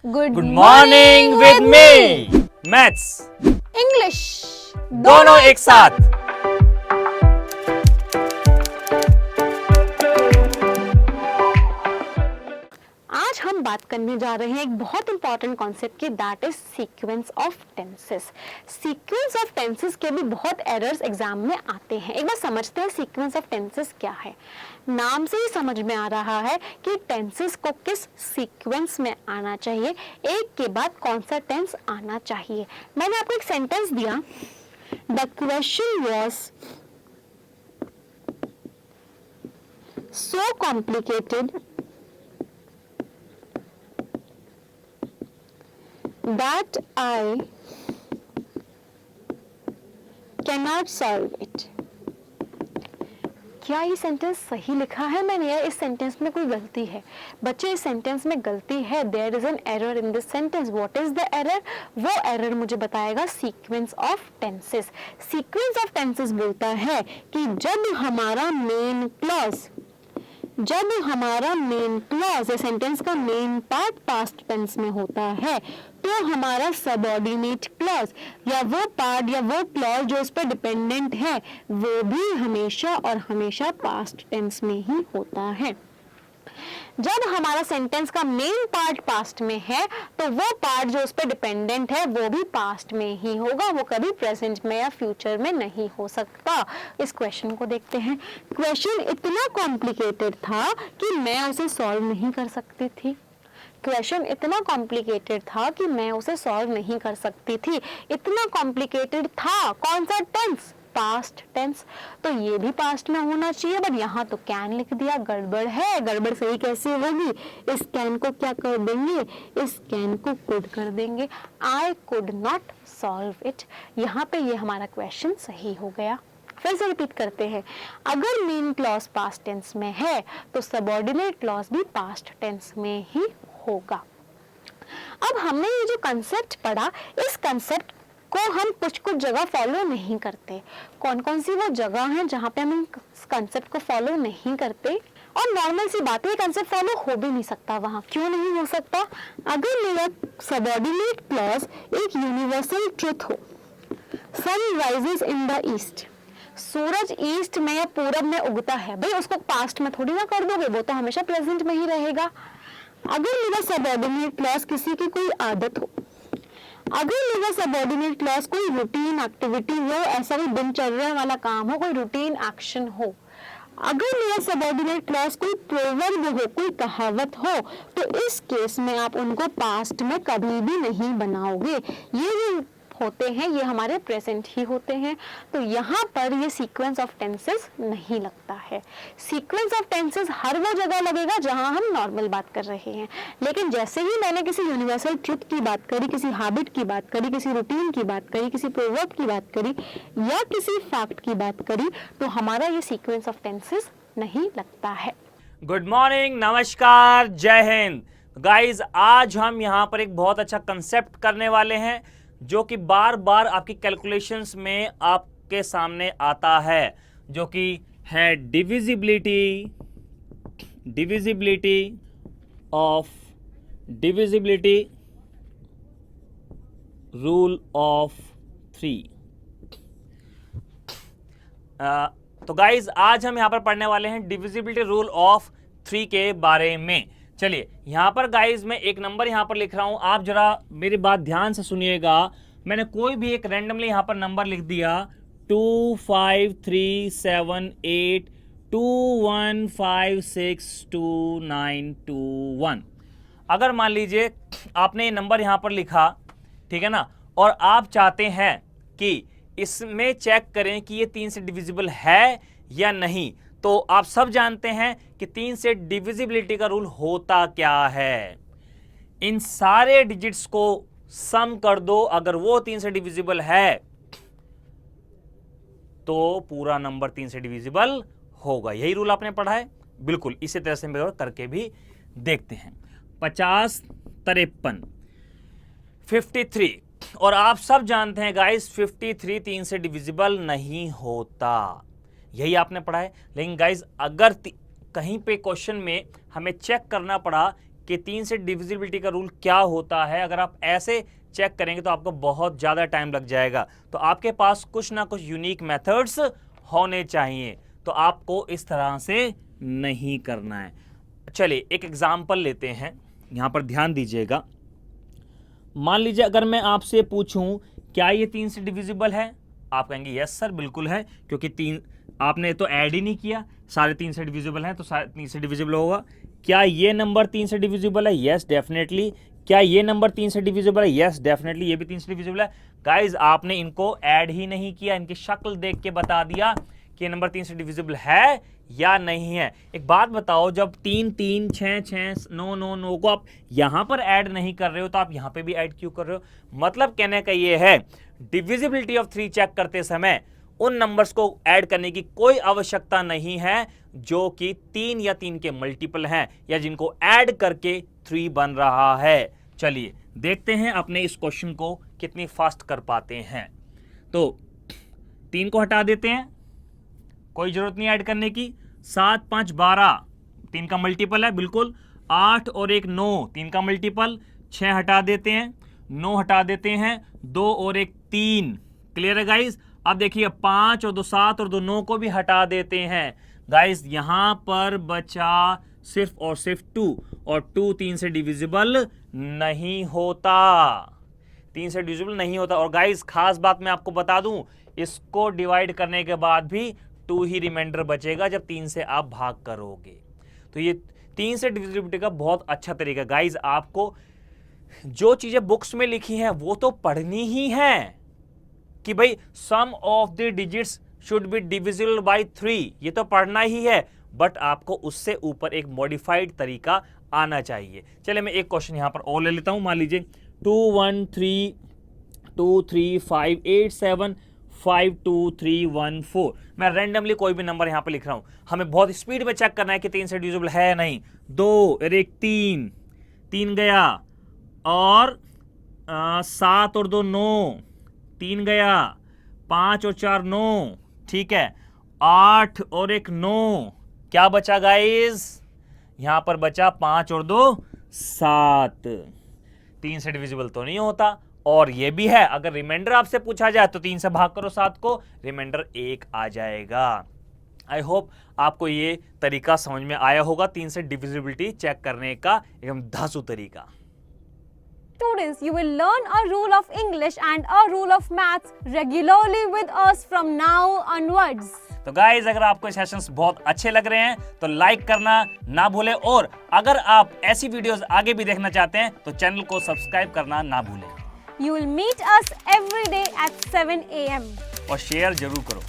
Good morning with me. Maths English दोनों एक साथ। आज हम बात करने जा रहे हैं एक बहुत इंपॉर्टेंट कॉन्सेप्ट की, that is sequence of tenses. Sequence of tenses के भी बहुत एरर्स एग्जाम में आते हैं। एक बार समझते हैं सीक्वेंस ऑफ टेंसेस क्या है। नाम से ही समझ में आ रहा है कि टेंसेस को किस सीक्वेंस में आना चाहिए, एक के बाद कौन सा टेंस आना चाहिए। मैंने आपको एक सेंटेंस दिया, the question was so complicated that I cannot solve it। क्या ये सेंटेंस सही लिखा है मैंने, या इस सेंटेंस में कोई गलती है? बच्चे, इस सेंटेंस में गलती है। There is an error in this sentence. What is the error? वो एरर मुझे बताएगा sequence of tenses. Sequence of tenses बोलता है कि जब हमारा मेन क्लॉज या सेंटेंस का मेन पार्ट पास्ट टेंस में होता है, तो हमारा सबऑर्डिनेट क्लॉज या वो पार्ट या वो क्लॉज जो उस पर डिपेंडेंट है वो भी हमेशा और हमेशा पास्ट टेंस में ही होता है। जब हमारा सेंटेंस का मेन पार्ट पास्ट में है तो वो पार्ट जो उस पर डिपेंडेंट है वो भी पास्ट में ही होगा, वो कभी प्रेजेंट में या फ्यूचर में नहीं हो सकता। इस क्वेश्चन को देखते हैं। क्वेश्चन इतना कॉम्प्लिकेटेड था कि मैं उसे सॉल्व नहीं कर सकती थी। क्वेश्चन इतना कॉम्प्लिकेटेड था कि मैं उसे सॉल्व नहीं कर सकती थी। इतना कॉम्प्लिकेटेड था, कौन सा टेंस? Past tense. तो ये भी पास्ट में होना चाहिए, बट यहाँ तो कैन लिख दिया। गड़बड़ है। गड़बड़ सही कैसे होगी? इस कैन को क्या कर देंगे? इस कैन को कुड कर देंगे। I could not solve it. यहाँ पे ये हमारा क्वेश्चन सही हो गया। फिर से रिपीट करते हैं। अगर मेन क्लॉज पास्ट टेंस में है तो सबऑर्डिनेट क्लॉज भी पास्ट टेंस में ही होगा। अब हमने ये जो कंसेप्ट पढ़ा, इस कंसेप्ट को हम कुछ जगह फॉलो नहीं करते। कौन कौन सी वो जगह हैं जहाँ पे हम इस कंसेप्ट को फॉलो नहीं करते? और नॉर्मल सी बात है, ये कंसेप्ट फॉलो हो भी नहीं सकता वहाँ। क्यों नहीं हो सकता? अगर मेरा सबऑर्डिनेट क्लॉज एक यूनिवर्सल ट्रुथ हो, sun rises in the east, सूरज ईस्ट में या पूरब में उगता है, भाई उसको पास्ट में थोड़ी ना कर दोगे, वो तो हमेशा प्रेजेंट में ही रहेगा। अगर मेरा सबऑर्डिनेट क्लॉज किसी की कोई आदत हो, अगर मेरा सबऑर्डिनेट क्लॉज कोई रूटीन एक्टिविटी हो, ऐसा कोई दिनचर्या वाला काम हो, कोई रूटीन एक्शन हो, अगर मेरा सबऑर्डिनेट क्लॉज कोई प्रोवर्ब हो, कोई कहावत हो, तो इस केस में आप उनको पास्ट में कभी भी नहीं बनाओगे। ये जो होते हैं ये हमारे प्रेजेंट ही होते हैं। तो यहाँ पर ये सीक्वेंस ऑफ टेंसेस नहीं लगता है। सीक्वेंस ऑफ टेंसेस हर वो जगह लगेगा जहाँ हम नॉर्मल बात कर रहे हैं। लेकिन जैसे ही मैंने किसी यूनिवर्सल ट्रुथ की बात करी, किसी हैबिट की बात करी, किसी रूटीन की बात करी, किसी प्रोवर्ब की बात करी या किसी फैक्ट की बात करी, तो हमारा ये सीक्वेंस ऑफ टेंसेस नहीं लगता है। गुड मॉर्निंग, नमस्कार, जय हिंद। गाइज, आज हम यहाँ पर एक बहुत अच्छा कंसेप्ट करने वाले हैं जो कि बार बार आपकी कैलकुलेशंस में आपके सामने आता है, जो कि है डिविजिबिलिटी रूल ऑफ 3। तो गाइज, आज हम यहां पर पढ़ने वाले हैं डिविजिबिलिटी रूल ऑफ 3 के बारे में। चलिए, यहां पर गाइज मैं एक नंबर यहां पर लिख रहा हूं, आप जरा मेरी बात ध्यान से सुनिएगा। मैंने कोई भी एक रैंडमली यहां पर नंबर लिख दिया 25378215629121। अगर मान लीजिए आपने ये नंबर यहां पर लिखा, ठीक है ना, और आप चाहते हैं कि इसमें चेक करें कि ये 3 से डिविजिबल है या नहीं, तो आप सब जानते हैं कि 3 से डिविजिबिलिटी का रूल होता क्या है। इन सारे डिजिट्स को सम कर दो, अगर वो 3 से डिविजिबल है तो पूरा नंबर 3 से डिविजिबल होगा। यही रूल आपने पढ़ा है। बिल्कुल इसी तरह से करके भी देखते हैं। 50, 53, 53, और आप सब जानते हैं गाइस 53 3 से डिविजिबल नहीं होता। यही आपने पढ़ा है। लेकिन गाइज, अगर कहीं पे क्वेश्चन में हमें चेक करना पड़ा कि 3 से डिविजिबिलिटी का रूल क्या होता है। अगर आप ऐसे चेक करेंगे तो आपको बहुत ज़्यादा टाइम लग जाएगा। तो आपके पास कुछ ना कुछ यूनिक मेथड्स होने चाहिए, तो आपको इस तरह से नहीं करना है। चलिए एक एग्जाम्पल लेते हैं, यहाँ पर ध्यान दीजिएगा। मान लीजिए अगर मैं आपसे पूछूं क्या ये 3 से डिविजिबल है, आप कहेंगे यस सर बिल्कुल है, क्योंकि 3 आपने तो ऐड ही नहीं किया, सारे 3 से डिविजिबल हैं तो सारे 3 से डिविजिबल होगा। क्या ये नंबर 3 से डिविजिबल है? Yes definitely. क्या ये नंबर 3 से डिविजिबल है? यस डेफिनेटली, ये भी 3 से डिविजिबल है। गाइज आपने इनको ऐड ही नहीं किया, इनकी शक्ल देख के बता दिया कि ये नंबर 3 से डिविजिबल है या नहीं है। एक बात बताओ, जब 3 3 6 6 9 9 9 को आप यहां पर ऐड नहीं कर रहे हो तो आप यहां पे भी ऐड क्यों कर रहे हो? मतलब कहने का ये है डिविजिबिलिटी ऑफ 3 चेक करते समय उन नंबर्स को ऐड करने की कोई आवश्यकता नहीं है जो कि 3 या 3 के मल्टीपल हैं या जिनको ऐड करके 3 बन रहा है। चलिए देखते हैं अपने इस क्वेश्चन को कितनी फास्ट कर पाते हैं। तो 3 को हटा देते हैं, कोई जरूरत नहीं ऐड करने की। 7 5 12 3 का मल्टीपल है बिल्कुल। 8 और 1 9 3 का मल्टीपल। 6 हटा देते हैं, 9 हटा देते हैं, 2 और 1 3। क्लियर है गाइज? अब देखिए 5 और 2 7 और 2 9 को भी हटा देते हैं। गाइज यहां पर बचा सिर्फ और सिर्फ 2, और 2 3 से डिविजिबल नहीं होता, 3 से डिविजिबल नहीं होता। और गाइज खास बात मैं आपको बता दूं, इसको डिवाइड करने के बाद भी 2 ही रिमाइंडर बचेगा जब 3 से आप भाग करोगे। तो ये 3 से डिविजिबिलिटी का बहुत अच्छा तरीका। गाइज आपको जो चीजें बुक्स में लिखी हैं वो तो पढ़नी ही है कि भाई sum of the digits should be divisible by 3, ये तो पढ़ना ही है, बट आपको उससे ऊपर एक मॉडिफाइड तरीका आना चाहिए। चलिए मैं एक क्वेश्चन यहां पर और ले लेता हूं। मान लीजिए 2 1 3 2 3 5 8 7 5 2 3 1 4। मैं रैंडमली कोई भी नंबर यहां पर लिख रहा हूं। हमें बहुत स्पीड में चेक करना है कि 3 से डिविजिबल है या नहीं। 2 और 1 3, 3 गया, और 7 और 2 9, 3 गया, 5 और 4 9, ठीक है। 8 और 1 9, क्या बचा गाइस? यहां पर बचा 5 और 2 7। 3 से डिविजिबल तो नहीं होता। और ये भी है, अगर रिमाइंडर आपसे पूछा जाए तो 3 से भाग करो 7 को, रिमाइंडर 1 आ जाएगा। आई होप आपको ये तरीका समझ में आया होगा, 3 से डिविजिबिलिटी चेक करने का एकदम धांसू तरीका। Students, you will learn a rule of English and a rule of maths regularly with us from now onwards. तो गाइज अगर आपको सेशंस बहुत अच्छे लग रहे हैं तो लाइक करना ना भूलें, और अगर आप ऐसी वीडियोस आगे भी देखना चाहते हैं तो चैनल को सब्सक्राइब करना ना भूलें। You will meet us every day at 7 a.m. और शेयर जरूर करो।